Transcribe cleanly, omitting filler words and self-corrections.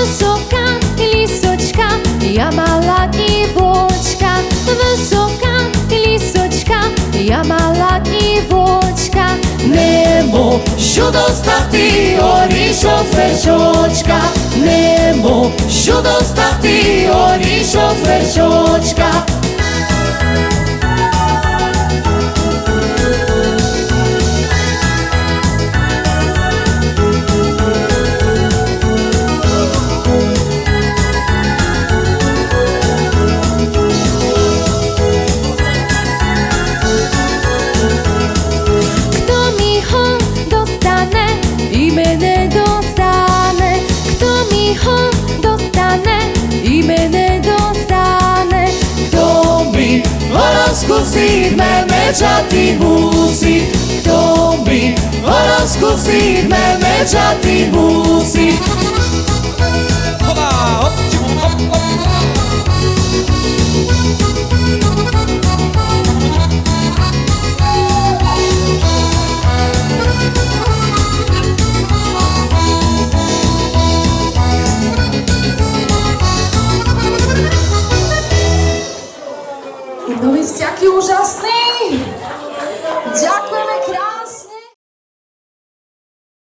Wysoka lisočka, ja mala divočka. Wysoka lisočka, ja mala divočka. Не можу достати орішок з вершочка, не можу достати орішок з вершочка. Скусить мечати мусить, хто мій розкусить мечати мусить. No jest jaki ужасний! Дякую.